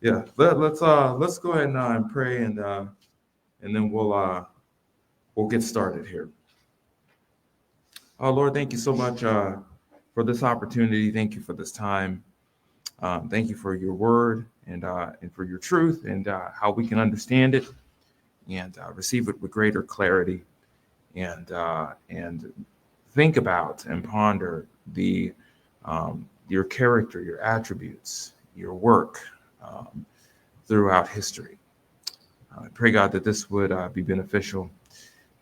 Yeah, let's go ahead now and pray, and then we'll get started here. Oh Lord, thank you so much for this opportunity. Thank you for this time. Thank you for your word and for your truth and how we can understand it and receive it with greater clarity and think about and ponder the your character, your attributes, your work um, throughout history. I pray, God, that this would be beneficial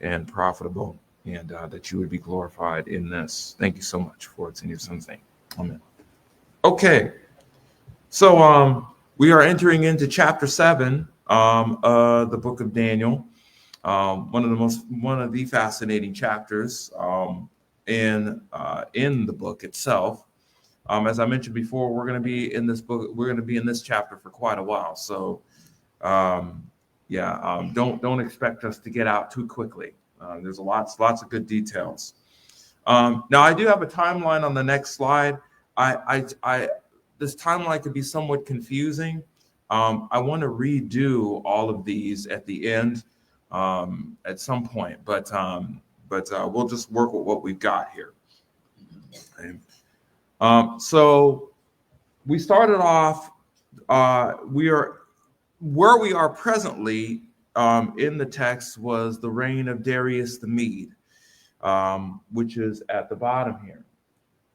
and profitable, and that you would be glorified in this. Thank you so much for it's in your son's name. Amen. Okay, so we are entering into chapter 7 of the book of Daniel. One of the fascinating chapters in the book itself. As I mentioned before, we're going to be in this book. We're going to be in this chapter for quite a while. So, um, yeah, don't expect us to get out too quickly. There's lots of good details. Now, I do have a timeline on the next slide. I this timeline could be somewhat confusing. I want to redo all of these at the end at some point, but we'll just work with what we've got here. Okay. So we started off. We are where we are presently in the text was the reign of Darius the Mede, which is at the bottom here.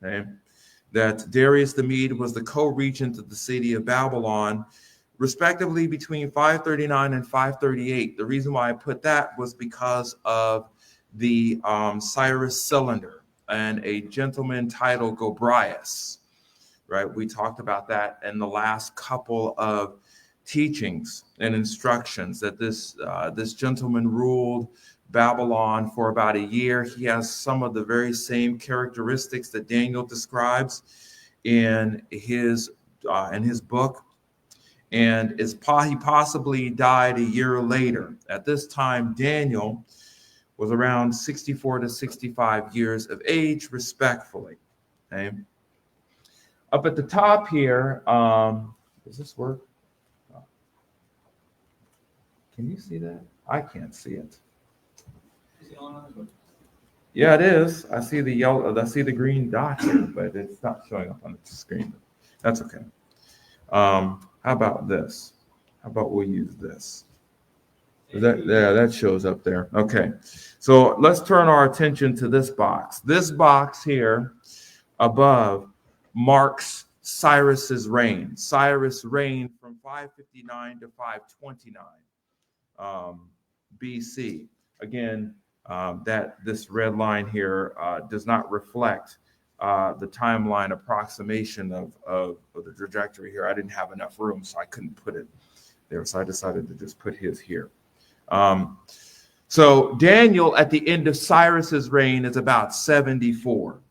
Okay, that Darius the Mede was the co-regent of the city of Babylon, respectively between 539 and 538. The reason why I put that was because of the Cyrus cylinder and a gentleman titled Gobrias. Right, we talked about that in the last couple of teachings and instructions that this gentleman ruled Babylon for about a year. He has some of the very same characteristics that Daniel describes in his book, and he possibly died a year later. At this time, Daniel was around 64 to 65 years of age, respectfully. Okay. Up at the top here, does this work? Can you see that? I can't see it. Yeah, it is. I see the yellow. I see the green dot here, but it's not showing up on the screen. That's okay. How about this? How about we use this? That shows up there. Okay. So let's turn our attention to this box. This box here above marks Cyrus's reign. Cyrus reigned from 559 to 529 BC. Again, that this red line here does not reflect the timeline approximation of the trajectory here. I didn't have enough room, so I couldn't put it there. So I decided to just put his here. So Daniel at the end of Cyrus's reign is about 74.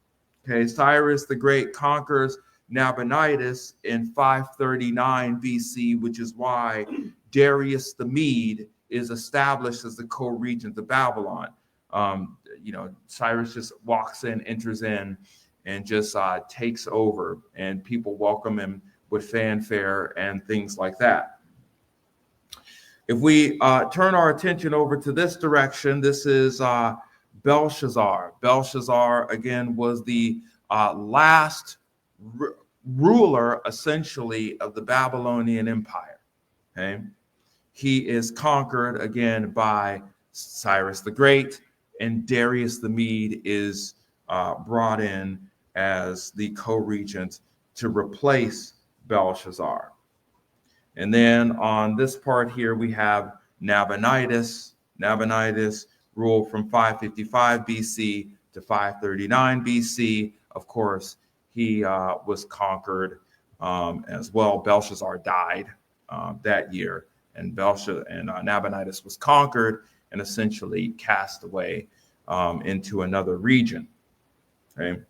Okay, Cyrus the Great conquers Nabonidus in 539 BC, which is why Darius the Mede is established as the co-regent of Babylon. Cyrus just walks in, enters in, and just takes over, and people welcome him with fanfare and things like that. If we turn our attention over to this direction, this is Belshazzar. Belshazzar, again, was the last ruler, essentially, of the Babylonian Empire. Okay, he is conquered again by Cyrus the Great, and Darius the Mede is brought in as the co-regent to replace Belshazzar. And then on this part here, we have Nabonidus. Nabonidus ruled from 555 BC to 539 BC. Of course, he was conquered as well. Belshazzar died that year, and Nabonidus was conquered and essentially cast away into another region. Okay.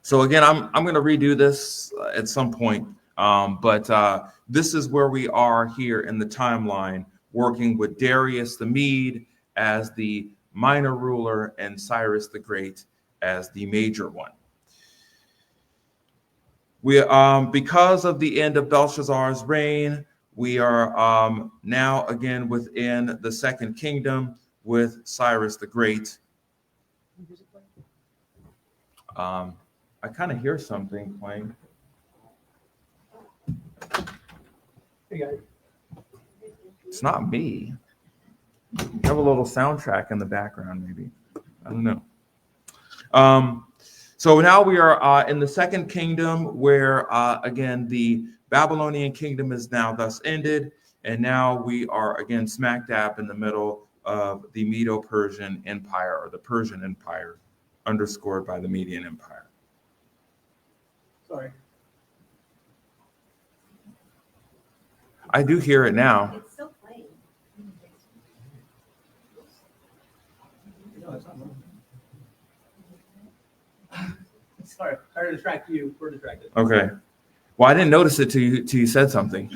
So again, I'm going to redo this at some point, but this is where we are here in the timeline, working with Darius the Mede as the minor ruler and Cyrus the Great as the major one. We because of the end of Belshazzar's reign, we are now again within the second kingdom with Cyrus the Great. I kind of hear something playing. Hey guys. It's not me. You have a little soundtrack in the background, maybe. I don't know. So now we are in the second kingdom where, again, the Babylonian kingdom is now thus ended. And now we are, again, smack dab in the middle of the Medo-Persian Empire, or the Persian Empire, underscored by the Median Empire. Sorry. I do hear it now. It's still playing. No, it's not mine. Sorry to distract you. We're distracted. Okay. Well, I didn't notice it till you said something.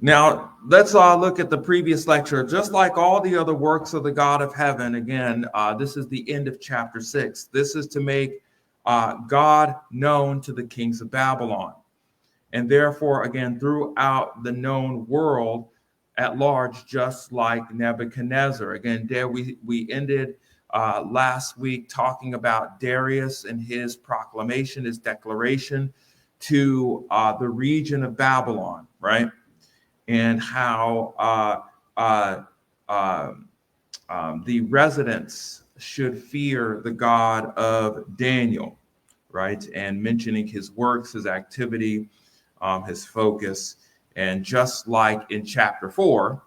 Now, let's look at the previous lecture. Just like all the other works of the God of heaven, again, this is the end of chapter 6. This is to make God known to the kings of Babylon. And therefore, again, throughout the known world at large, just like Nebuchadnezzar. Again, there we ended last week talking about Darius and his proclamation, his declaration to the region of Babylon, right? And how the residents should fear the God of Daniel, right? And mentioning his works, his activity, his focus. And just like in chapter 4,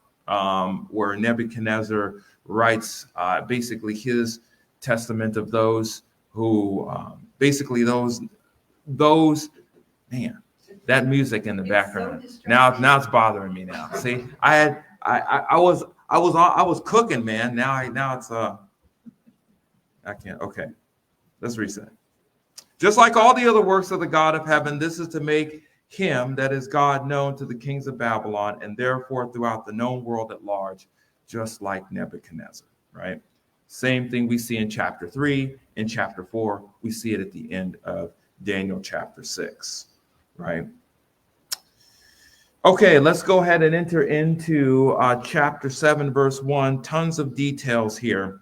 where Nebuchadnezzar writes basically his testament of those who, basically those, man, that music in the background. So now it's bothering me now. See, I was cooking, man. Now it's I can't. Okay, let's reset. Just like all the other works of the God of heaven, this is to make him, that is God, known to the kings of Babylon, and therefore throughout the known world at large, just like Nebuchadnezzar, right? Same thing we see in chapter 3. In chapter 4, we see it at the end of Daniel chapter 6, right? Okay, let's go ahead and enter into chapter 7, verse 1. Tons of details here.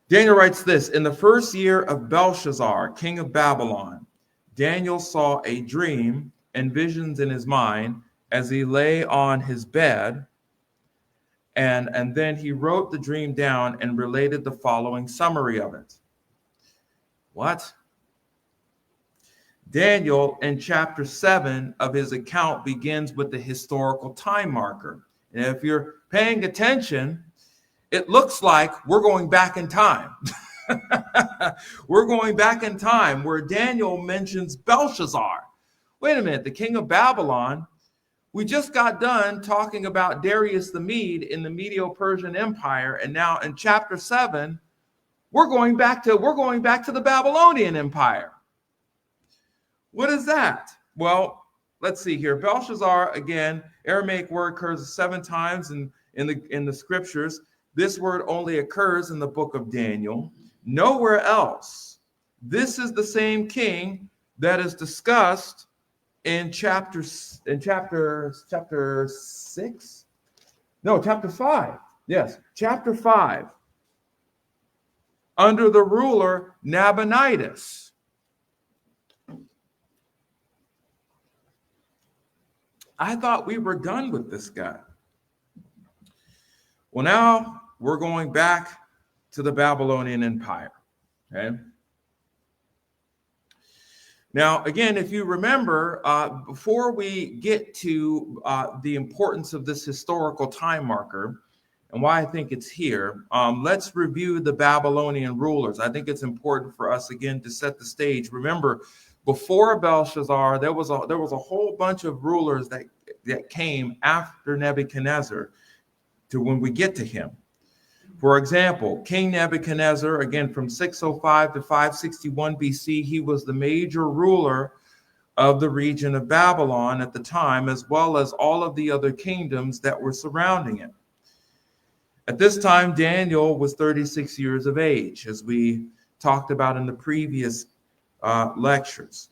Daniel writes this: in the first year of Belshazzar, king of Babylon, Daniel saw a dream and visions in his mind as he lay on his bed. And then he wrote the dream down and related the following summary of it. What? Daniel, in chapter 7 of his account, begins with the historical time marker. And if you're paying attention, it looks like we're going back in time. We're going back in time where Daniel mentions Belshazzar. Wait a minute, the king of Babylon. We just got done talking about Darius the Mede in the Medo-Persian Empire, and now in chapter 7, we're going back to the Babylonian Empire. What is that? Well, let's see here. Belshazzar, again, Aramaic word occurs 7 times in the scriptures. This word only occurs in the book of Daniel, nowhere else. This is the same king that is discussed in chapter 6? No, chapter 5. Yes, chapter 5. Under the ruler Nabonidus. I thought we were done with this guy. Well, now we're going back to the Babylonian Empire. Okay. Now, again, if you remember, before we get to the importance of this historical time marker and why I think it's here, let's review the Babylonian rulers. I think it's important for us, again, to set the stage. Remember, before Belshazzar, there was a whole bunch of rulers that came after Nebuchadnezzar to when we get to him. For example, King Nebuchadnezzar, again, from 605 to 561 BC, he was the major ruler of the region of Babylon at the time, as well as all of the other kingdoms that were surrounding it. At this time, Daniel was 36 years of age, as we talked about in the previous lectures.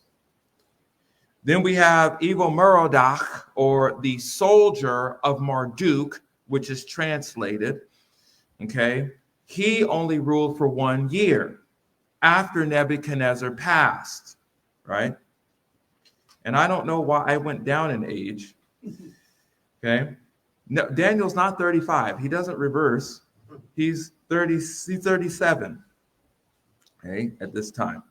Then we have Evil-Merodach, or the soldier of Marduk, which is translated. Okay, he only ruled for 1 year after Nebuchadnezzar passed, right? And I don't know why I went down in age. Okay, no, Daniel's not 35. He doesn't reverse. He's 30. He's 37. Okay, at this time.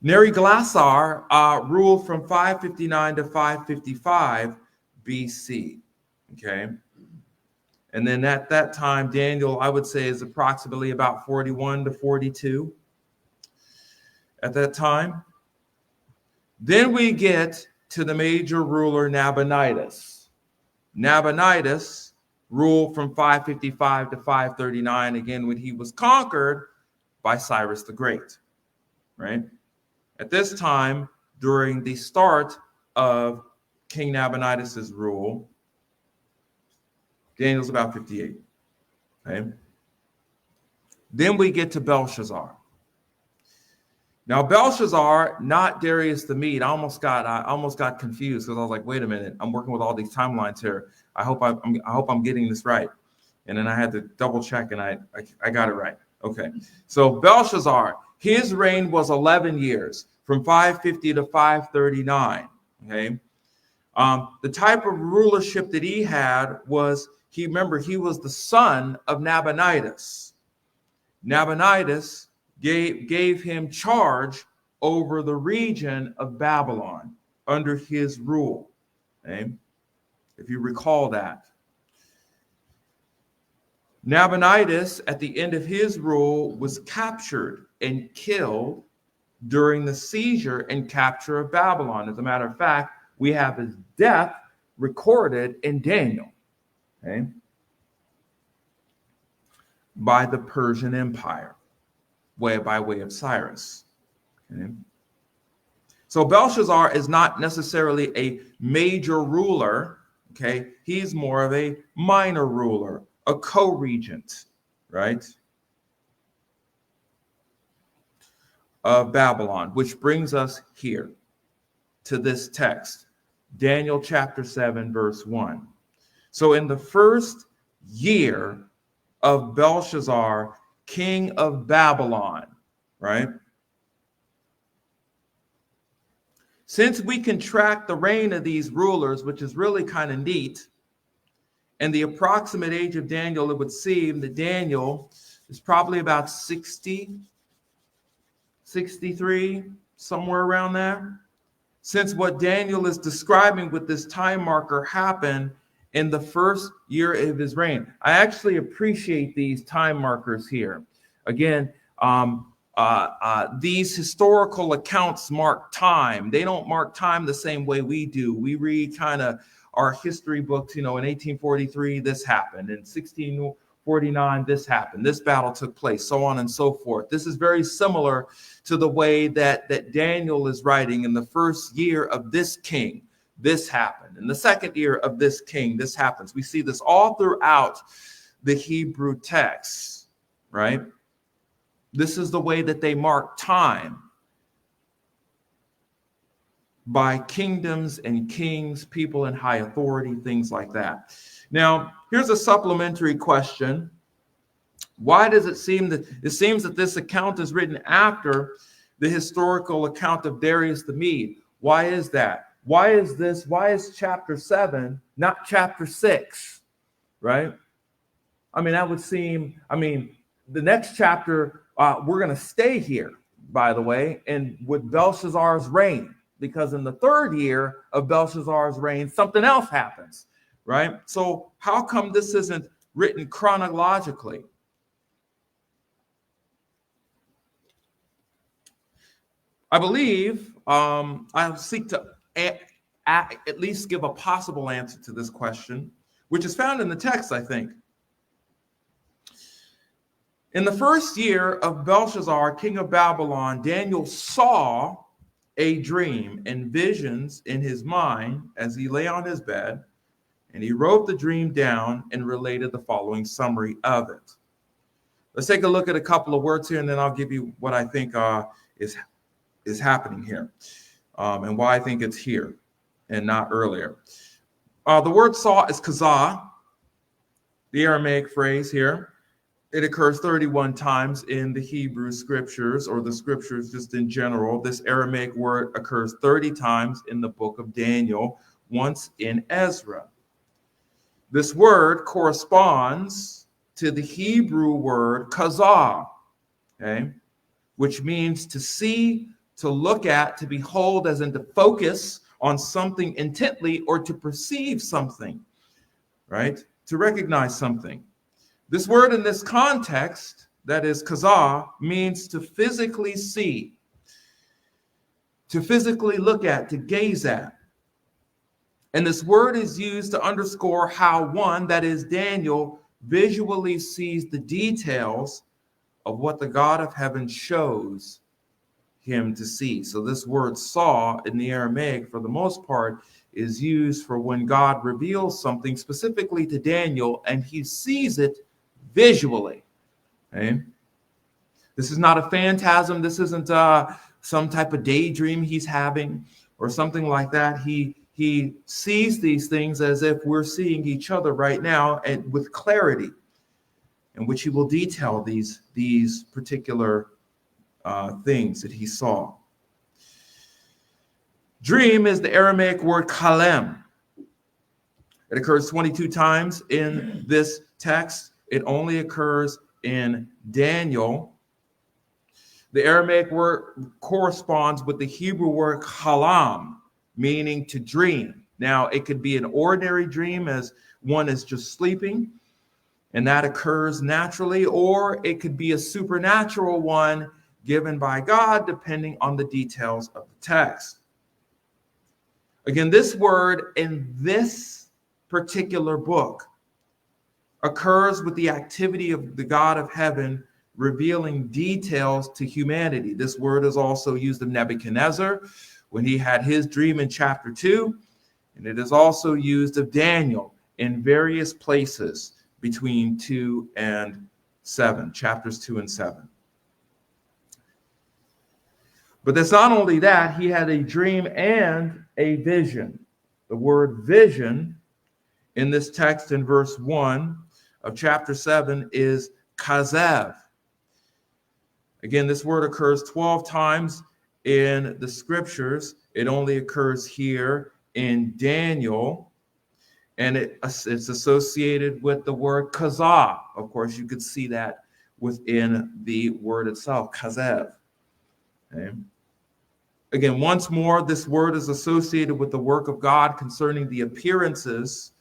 Neriglissar ruled from 559 to 555 BC. Okay, and then at that time, Daniel, I would say, is approximately about 41 to 42 at that time. Then we get to the major ruler Nabonidus. Nabonidus ruled from 555 to 539, again, when he was conquered by Cyrus the Great, right? At this time, during the start of King Nabonidus' rule, Daniel's about 58, okay? Then we get to Belshazzar. Now, Belshazzar, not Darius the Mede. I almost got confused because I was like, wait a minute, I'm working with all these timelines here. I hope I'm getting this right. And then I had to double check, and I got it right. Okay. So Belshazzar, his reign was 11 years, from 550 to 539. Okay. The type of rulership that he had was, he was the son of Nabonidus. Nabonidus gave him charge over the region of Babylon under his rule. Okay? If you recall that. Nabonidus, at the end of his rule, was captured and killed during the seizure and capture of Babylon. As a matter of fact, we have his death recorded in Daniel, okay, by the Persian Empire, by way of Cyrus. Okay? So Belshazzar is not necessarily a major ruler. Okay, he's more of a minor ruler, a co-regent, right, of Babylon, which brings us here to this text, Daniel chapter 7, verse 1. So in the first year of Belshazzar, king of Babylon, right? Since we can track the reign of these rulers, which is really kind of neat, and the approximate age of Daniel, it would seem that Daniel is probably about 60, 63, somewhere around there. Since what Daniel is describing with this time marker happened in the first year of his reign. I actually appreciate these time markers here. Again, these historical accounts mark time. They don't mark time the same way we do. We read kind of our history books, in 1843, this happened. In 1649, this happened. This battle took place, so on and so forth. This is very similar to the way that Daniel is writing. In the first year of this king, this happened. In the second year of this king, this happens. We see this all throughout the Hebrew texts, right? This is the way that they mark time, by kingdoms and kings, people in high authority, things like that. Now, here's a supplementary question. Why does it seem that this account is written after the historical account of Darius the Mede? Why is that? Why is chapter 7 not chapter 6, right? That would seem, the next chapter, we're going to stay here, by the way, and with Belshazzar's reign, because in the third year of Belshazzar's reign, something else happens, right? So how come this isn't written chronologically? I believe I'll seek to at least give a possible answer to this question, which is found in the text, I think. In the first year of Belshazzar, king of Babylon, Daniel saw a dream and visions in his mind as he lay on his bed, And he wrote the dream down and related the following summary of it. Let's take a look at a couple of words here, and then I'll give you what I think is happening here, and why I think it's here and not earlier. The word saw is kazah, the Aramaic phrase here. It occurs 31 times in the Hebrew scriptures, or the scriptures just in general. This Aramaic word occurs 30 times in the book of Daniel, once in Ezra. This word corresponds to the Hebrew word kazah, okay, which means to see, to look at, to behold, as in to focus on something intently, or to perceive something, right? To recognize something. This word in this context, that is kazah, means to physically see, to physically look at, to gaze at. And this word is used to underscore how one, that is Daniel, visually sees the details of what the God of heaven shows him to see. So this word saw in the Aramaic, for the most part, is used for when God reveals something specifically to Daniel and he sees it visually. Okay? This is not a phantasm. This isn't some type of daydream he's having or something like that. He sees these things as if we're seeing each other right now, and with clarity, in which he will detail these particular things that he saw. Dream is the Aramaic word kalem. It occurs 22 times in this text. It only occurs in Daniel. The Aramaic word corresponds with the Hebrew word halam, meaning to dream. Now, it could be an ordinary dream, as one is just sleeping, and that occurs naturally, or it could be a supernatural one given by God, depending on the details of the text. Again, this word in this particular book occurs with the activity of the God of heaven revealing details to humanity. This word is also used of Nebuchadnezzar when he had his dream in chapter 2, and it is also used of Daniel in various places between 2 and 7, chapters 2 and 7. But that's not only that, he had a dream and a vision. The word vision in this text in verse 1 of chapter 7 is kazev. Again, this word occurs 12 times in the scriptures. It only occurs here in Daniel, and it's associated with the word kazah. Of course, you could see that within the word itself, kazev. Okay. Again, once more, this word is associated with the work of God concerning the appearances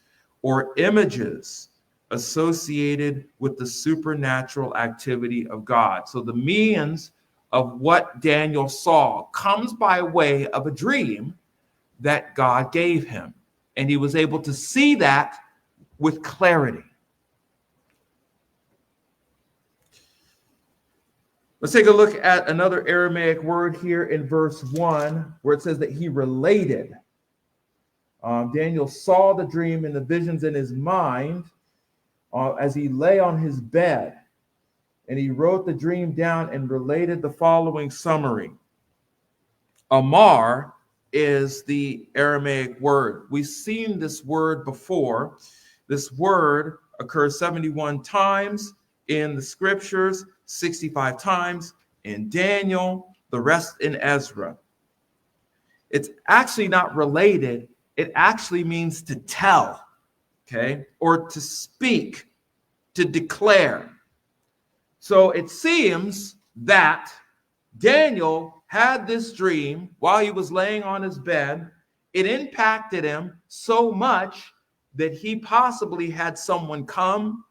or images associated with the supernatural activity of God. So the means of what Daniel saw comes by way of a dream that God gave him. And he was able to see that with clarity. Let's take a look at another Aramaic word here in verse 1, where it says that he related. Daniel saw the dream and the visions in his mind as he lay on his bed, and he wrote the dream down and related the following summary. Amar is the Aramaic word. We've seen this word before. This word occurs 71 times in the scriptures, 65 times in Daniel, the rest in Ezra. It's actually not related. It actually means to tell, okay, or to speak, to declare. So it seems that Daniel had this dream while he was laying on his bed. It impacted him so much that he possibly had someone come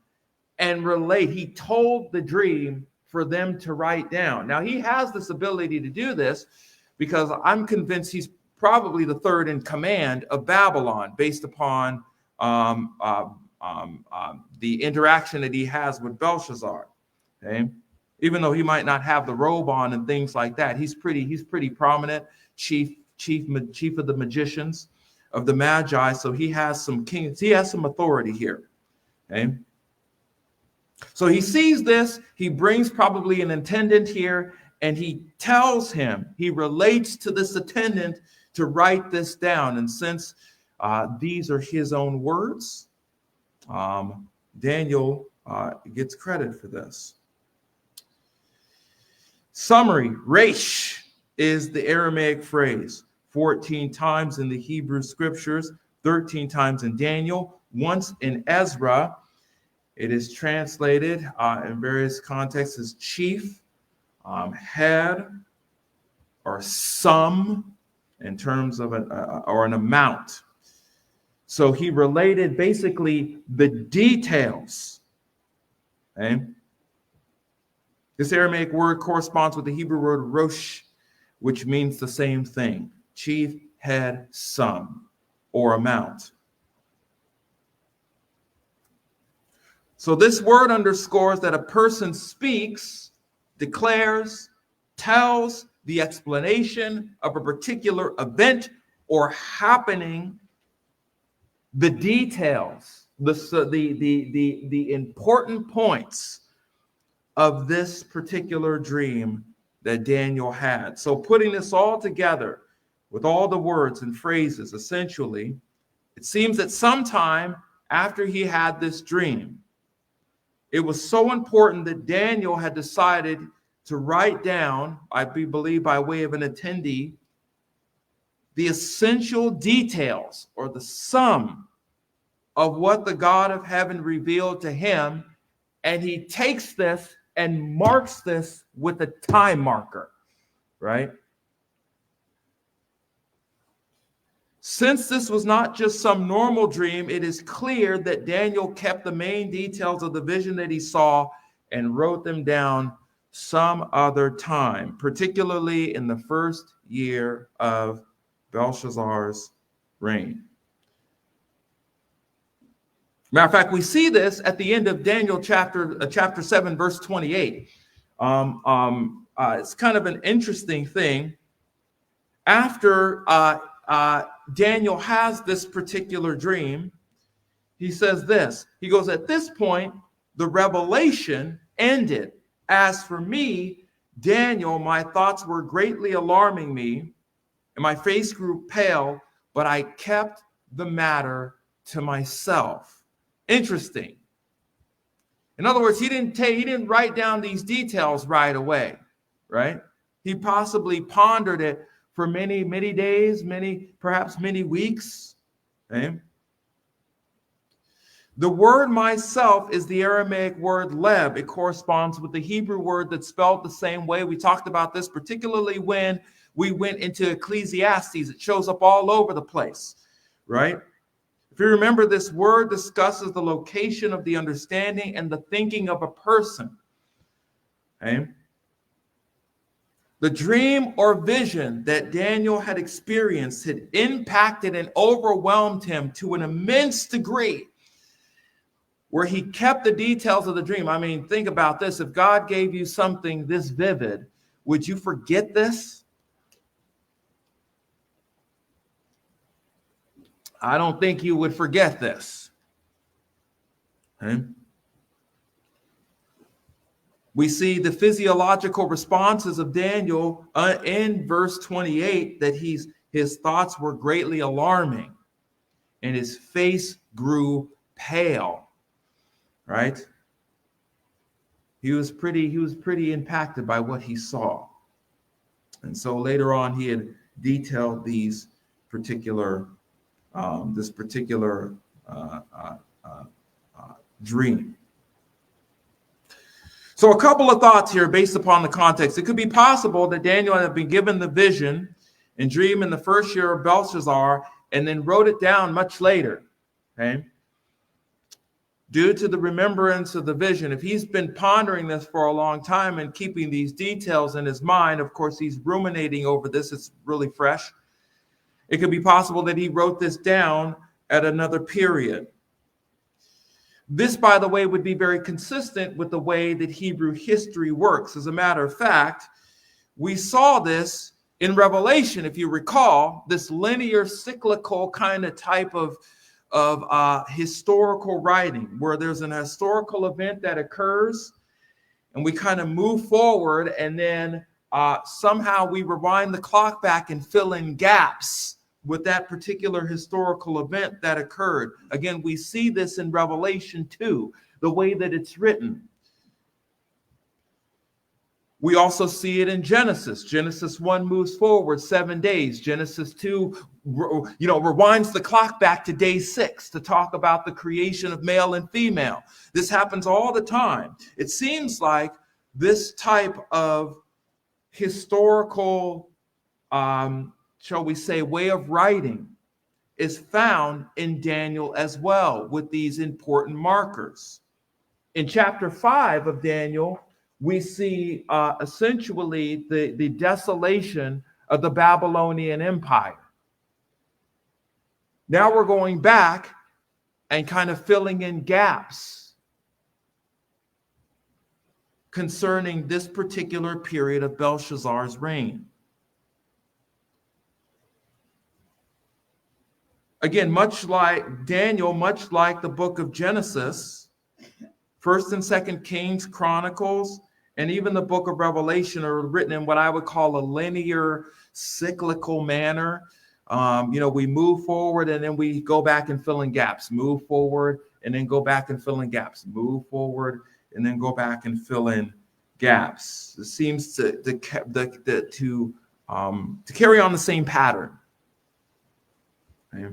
and relate. He told the dream for them to write down. Now, he has this ability to do this because I'm convinced he's probably the third in command of Babylon, based upon the interaction that he has with Belshazzar. Okay, even though he might not have the robe on and things like that, he's pretty prominent, chief of the magicians. of the Magi, so he has some authority here. Okay. So he sees this, he brings probably an attendant here, and he tells him, he relates to this attendant to write this down. And since these are his own words, Daniel gets credit for this. Summary, resh is the Aramaic phrase, 14 times in the Hebrew scriptures, 13 times in Daniel, once in Ezra. It is translated in various contexts as chief, head, or sum in terms of an amount. So he related basically the details. Okay? This Aramaic word corresponds with the Hebrew word rosh, which means the same thing: chief, head, sum, or amount. So this word underscores that a person speaks, declares, tells the explanation of a particular event or happening, the details, the important points of this particular dream that Daniel had. So putting this all together with all the words and phrases, essentially, it seems that sometime after he had this dream, it was so important that Daniel had decided to write down, I believe by way of an attendee, the essential details or the sum of what the God of heaven revealed to him. And he takes this and marks this with a time marker, right? Since this was not just some normal dream, it is clear that Daniel kept the main details of the vision that he saw and wrote them down some other time, particularly in the first year of Belshazzar's reign. Matter of fact, we see this at the end of Daniel chapter 7, verse 28. It's kind of an interesting thing. After Daniel has this particular dream, he says this. He goes, "At this point, the revelation ended. As for me, Daniel, my thoughts were greatly alarming me, and my face grew pale, but I kept the matter to myself." Interesting. In other words, he didn't write down these details right away, right? He possibly pondered it for many, many days, perhaps many weeks. Okay? The word myself is the Aramaic word leb. It corresponds with the Hebrew word that's spelled the same way. We talked about this particularly when we went into Ecclesiastes. It shows up all over the place, right? If you remember, this word discusses the location of the understanding and the thinking of a person. Okay? The dream or vision that Daniel had experienced had impacted and overwhelmed him to an immense degree where he kept the details of the dream. I mean, think about this. If God gave you something this vivid, would you forget this? I don't think you would forget this. Okay? We see the physiological responses of Daniel in verse 28, that his thoughts were greatly alarming and his face grew pale, right? He was pretty impacted by what he saw. And so later on, he had detailed these particular dream. So a couple of thoughts here based upon the context. It could be possible that Daniel had been given the vision and dream in the first year of Belshazzar and then wrote it down much later. Okay? Due to the remembrance of the vision, if he's been pondering this for a long time and keeping these details in his mind, of course, he's ruminating over this. It's really fresh. It could be possible that he wrote this down at another period. This, by the way, would be very consistent with the way that Hebrew history works. As a matter of fact, we saw this In Revelation, if you recall, this linear cyclical kind of type of historical writing, where there's an historical event that occurs and we kind of move forward, and then somehow we rewind the clock back and fill in gaps with that particular historical event that occurred. Again, we see this in Revelation 2, the way that it's written. We also see it in Genesis. Genesis 1 moves forward 7 days. Genesis 2, rewinds the clock back to day 6 to talk about the creation of male and female. This happens all the time. It seems like this type of historical, shall we say, way of writing is found in Daniel as well, with these important markers. In chapter 5 of Daniel, we see essentially the desolation of the Babylonian Empire. Now we're going back and kind of filling in gaps concerning this particular period of Belshazzar's reign. Again, much like Daniel, much like the book of Genesis, 1st and 2nd Kings, Chronicles, and even the book of Revelation are written in what I would call a linear, cyclical manner. We move forward and then we go back and fill in gaps. Move forward and then go back and fill in gaps. Move forward and then go back and fill in gaps. It seems to carry on the same pattern. Okay.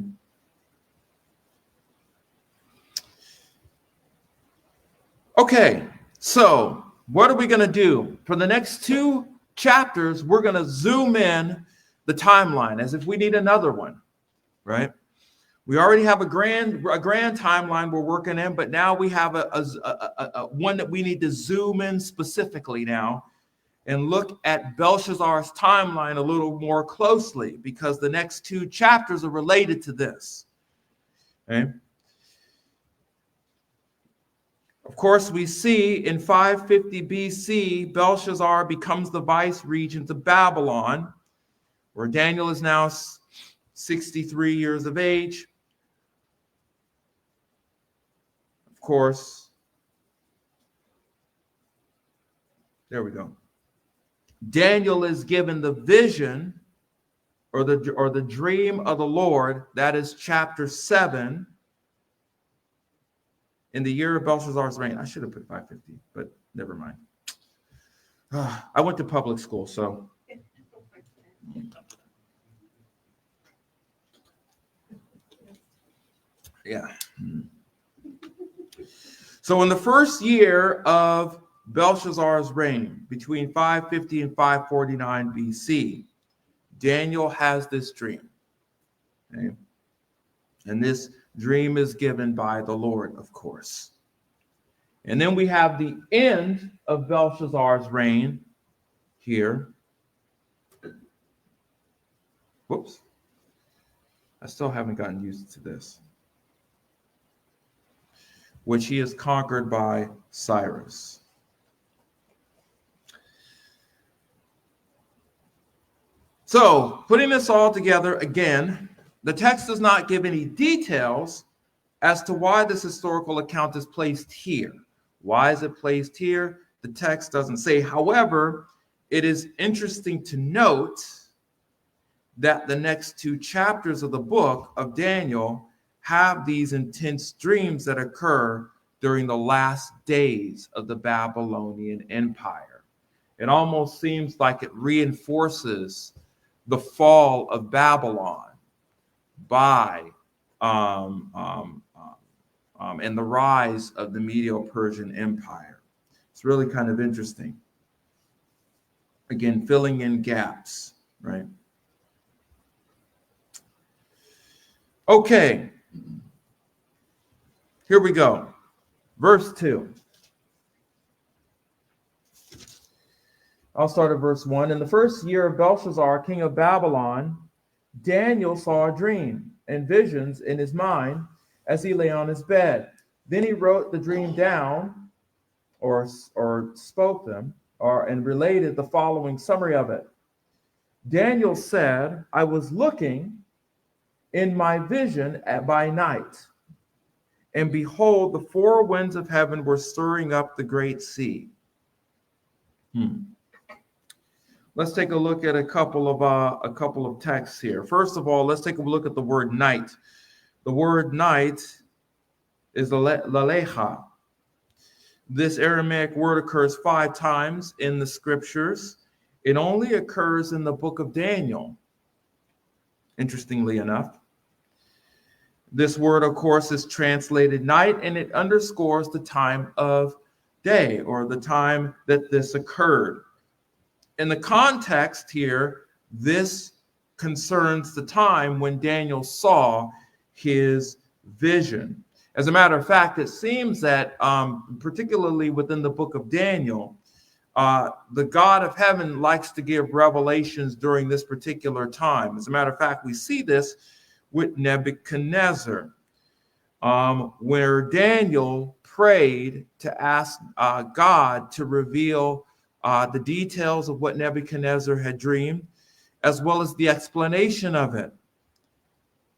Okay, so what are we going to do? For the next 2 chapters, we're going to zoom in the timeline as if we need another one, right? We already have a grand timeline we're working in, but now we have a one that we need to zoom in specifically now and look at Belshazzar's timeline a little more closely, because the next 2 chapters are related to this. Okay? Of course, we see in 550 BC, Belshazzar becomes the vice regent of Babylon, where Daniel is now 63 years of age. Of course, there we go. Daniel is given the vision or the dream of the Lord. That is chapter 7. In the year of Belshazzar's reign. I should have put 550, but never mind. I went to public school, so. Yeah. So in the first year of Belshazzar's reign, between 550 and 549 BC, Daniel has this dream. Okay? And this dream is given by the Lord, of course. And then we have the end of Belshazzar's reign here. Whoops. I still haven't gotten used to this. Which he is conquered by Cyrus. So, putting this all together again, the text does not give any details as to why this historical account is placed here. Why is it placed here? The text doesn't say. However, it is interesting to note that the next 2 chapters of the book of Daniel have these intense dreams that occur during the last days of the Babylonian Empire. It almost seems like it reinforces the fall of Babylon by and the rise of the Medo-Persian Empire. It's really kind of interesting. Again, filling in gaps, right? Okay, here we go. Verse 2. I'll start at verse 1. In the first year of Belshazzar, king of Babylon, Daniel saw a dream and visions in his mind as he lay on his bed. Then he wrote the dream down, or spoke them, and related the following summary of it. Daniel said, I was looking in my vision by night, and behold, the four winds of heaven were stirring up the great sea. Let's take a look at a couple of texts here. First of all, let's take a look at the word night. The word night is lalecha. This Aramaic word occurs 5 times in the scriptures. It only occurs in the book of Daniel, interestingly enough. This word, of course, is translated night, and it underscores the time of day, or the time that this occurred. In the context here, this concerns the time when Daniel saw his vision. As a matter of fact, it seems that particularly within the book of Daniel, the God of heaven likes to give revelations during this particular time. As a matter of fact, we see this with Nebuchadnezzar, where Daniel prayed to ask God to reveal the details of what Nebuchadnezzar had dreamed, as well as the explanation of it.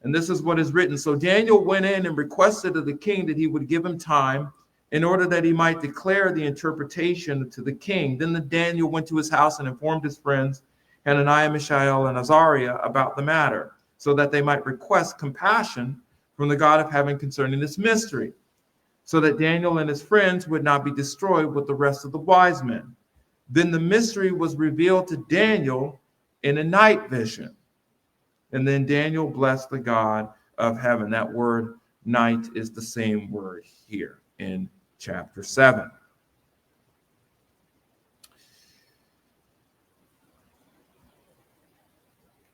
And this is what is written. So Daniel went in and requested of the king that he would give him time in order that he might declare the interpretation to the king. Then Daniel went to his house and informed his friends, Hananiah, Mishael, and Azariah, about the matter, so that they might request compassion from the God of heaven concerning this mystery, so that Daniel and his friends would not be destroyed with the rest of the wise men. Then the mystery was revealed to Daniel in a night vision. And then Daniel blessed the God of heaven. That word night is the same word here in chapter 7.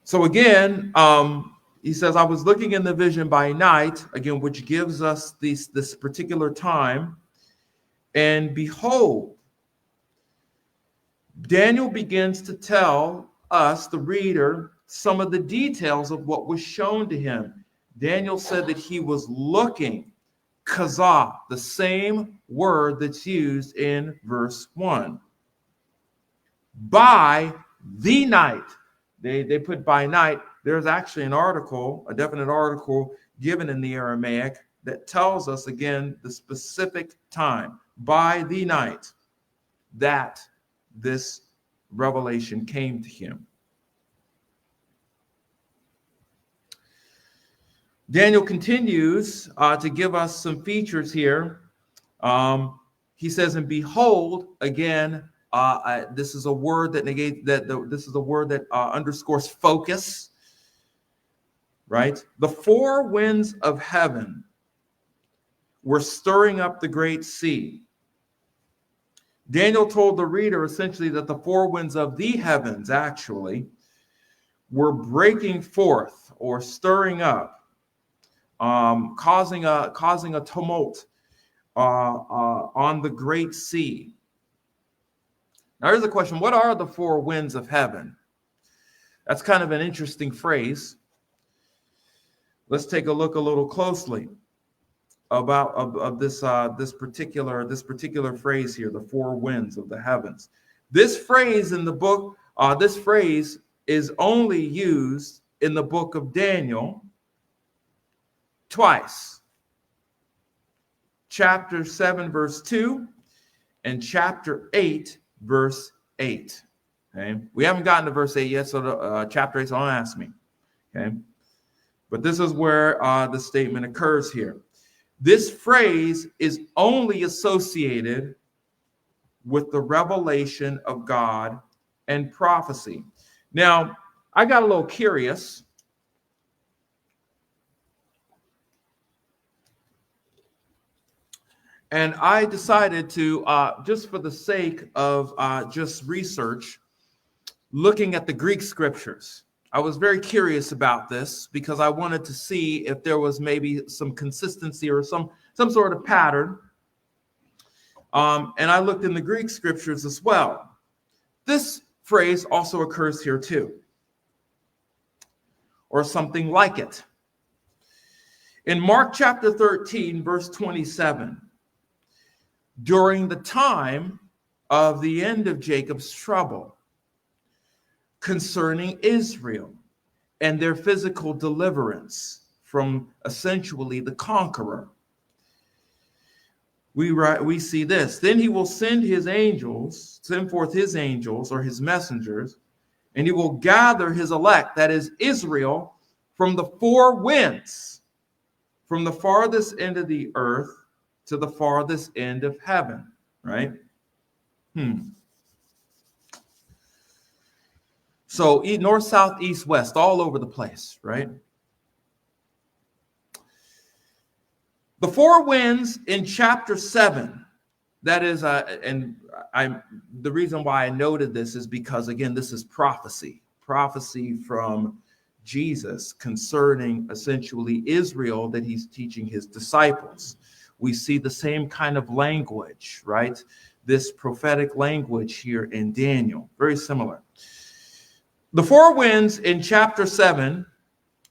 So again, he says, I was looking in the vision by night, again, which gives us this particular time. And behold, Daniel begins to tell us, the reader, some of the details of what was shown to him. Daniel said that he was looking, kazah, the same word that's used in verse 1. By the night. They put by night. There's actually an article, a definite article given in the Aramaic that tells us, again, the specific time, by the night, that this revelation came to him. Daniel continues to give us some features here. He says, and behold, again, this is a word that this is a word that underscores focus, right? The four winds of heaven were stirring up the great sea. Daniel told the reader essentially that the four winds of the heavens actually were breaking forth or stirring up, causing a tumult on the great sea. Now here's the question: what are the four winds of heaven? That's kind of an interesting phrase. Let's take a look a little closely about this particular phrase here, the four winds of the heavens. This phrase in the book, this phrase is only used in the book of Daniel twice. Chapter 7, verse 2, and chapter 8, verse 8. Okay, we haven't gotten to verse 8 yet, so chapter 8, so don't ask me. Okay, but this is where the statement occurs here. This phrase is only associated with the revelation of God and prophecy. Now, I got a little curious. And I decided to, just for the sake of just research, looking at the Greek scriptures. I was very curious about this because I wanted to see if there was maybe some consistency or some sort of pattern. And I looked in the Greek scriptures as well. This phrase also occurs here too, or something like it. In Mark chapter 13, verse 27, during the time of the end of Jacob's trouble, concerning Israel and their physical deliverance from essentially the conqueror. We see this. Then he will send forth his angels or his messengers, and he will gather his elect, that is Israel, from the four winds, from the farthest end of the earth to the farthest end of heaven, right? So north, south, east, west, all over the place, right? The four winds in chapter 7, that is, the reason why I noted this is because, again, this is prophecy from Jesus concerning essentially Israel that he's teaching his disciples. We see the same kind of language, right? This prophetic language here in Daniel, very similar. The four winds in chapter 7,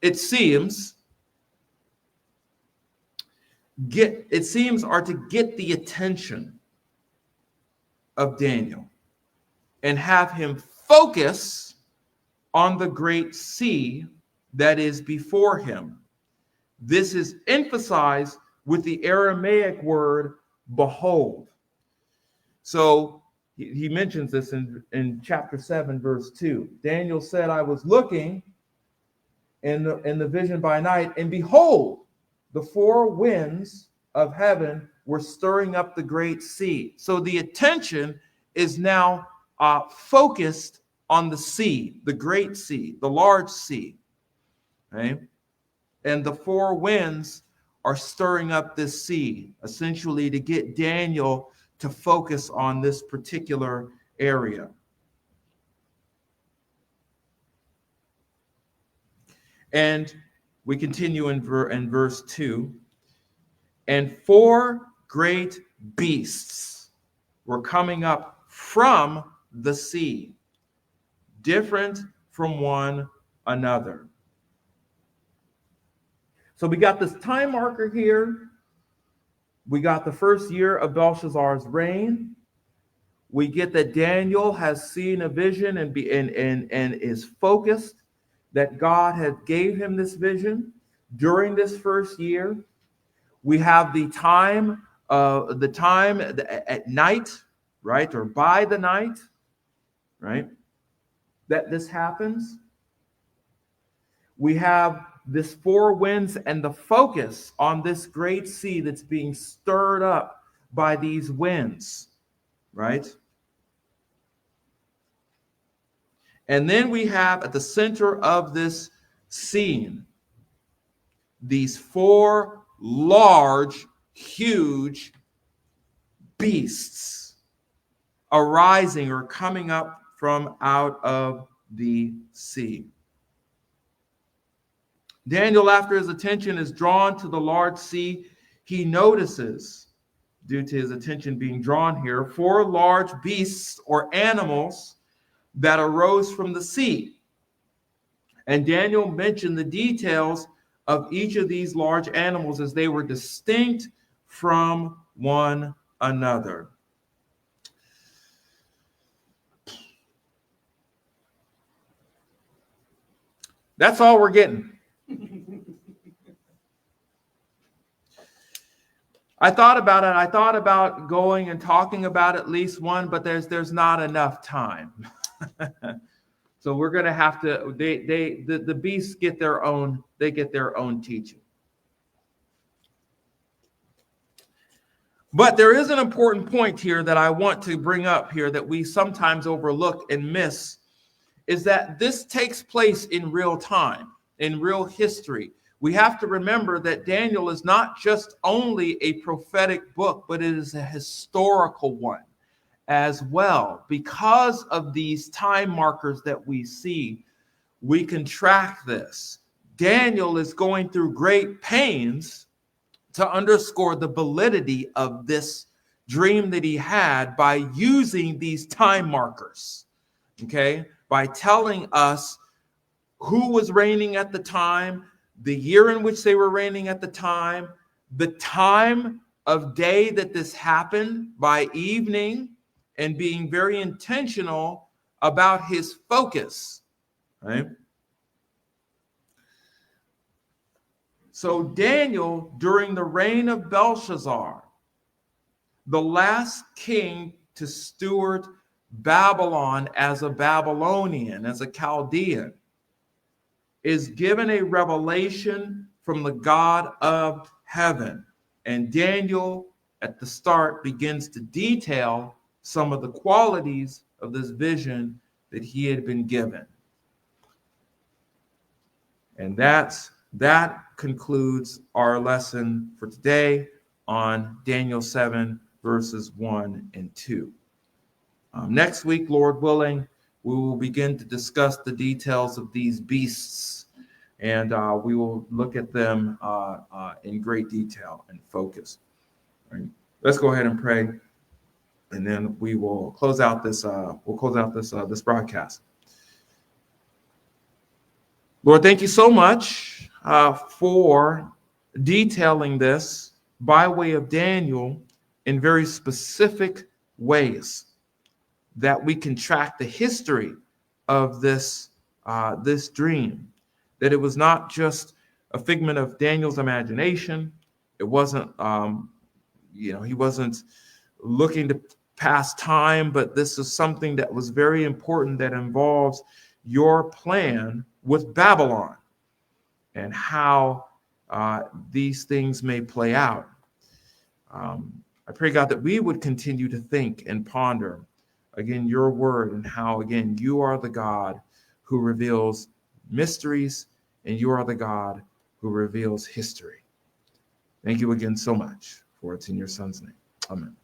it seems, are to get the attention of Daniel and have him focus on the great sea that is before him. This is emphasized with the Aramaic word behold. So he mentions this in chapter 7, verse 2. Daniel said, I was looking in the vision by night, and behold, the four winds of heaven were stirring up the great sea. So the attention is now focused on the sea, the great sea, the large sea. Right? And the four winds are stirring up this sea, essentially to get Daniel to focus on this particular area. And we continue in verse 2. And four great beasts were coming up from the sea, different from one another. So we got this time marker here. We got the first year of Belshazzar's reign. We get that Daniel has seen a vision and is focused that God had gave him this vision during this first year. We have the time at night, right, or by the night, right, that this happens. We have this four winds and the focus on this great sea that's being stirred up by these winds, right? And then we have at the center of this scene these four large, huge beasts arising or coming up from out of the sea. Daniel, after his attention is drawn to the large sea, he notices, due to his attention being drawn here, four large beasts or animals that arose from the sea. And Daniel mentioned the details of each of these large animals as they were distinct from one another. That's all we're getting. I thought about it. I thought about going and talking about at least one, but there's not enough time. So we're going to have to. The beasts get their own. They get their own teaching. But there is an important point here that I want to bring up here that we sometimes overlook and miss, is that this takes place in real time, in real history. We have to remember that Daniel is not just only a prophetic book, but it is a historical one as well. Because of these time markers that we see, we can track this. Daniel is going through great pains to underscore the validity of this dream that he had by using these time markers, okay? By telling us who was reigning at the time, the year in which they were reigning at the time of day that this happened by evening, and being very intentional about his focus right? So Daniel, during the reign of Belshazzar, the last king to steward Babylon as a Babylonian, as a Chaldean, is given a revelation from the God of heaven. And Daniel, at the start, begins to detail some of the qualities of this vision that he had been given. And that concludes our lesson for today on Daniel 7, verses 1 and 2. Next week, Lord willing, we will begin to discuss the details of these beasts, and we will look at them in great detail and focus. All right. Let's go ahead and pray, and then we will close out this. This broadcast. Lord, thank you so much for detailing this by way of Daniel in very specific ways, that we can track the history of this dream, that it was not just a figment of Daniel's imagination. It wasn't, he wasn't looking to pass time, but this is something that was very important, that involves your plan with Babylon and how these things may play out. I pray, God, that we would continue to think and ponder, again, your word, and how, again, you are the God who reveals mysteries, and you are the God who reveals history. Thank you again so much, for it's in your son's name. Amen.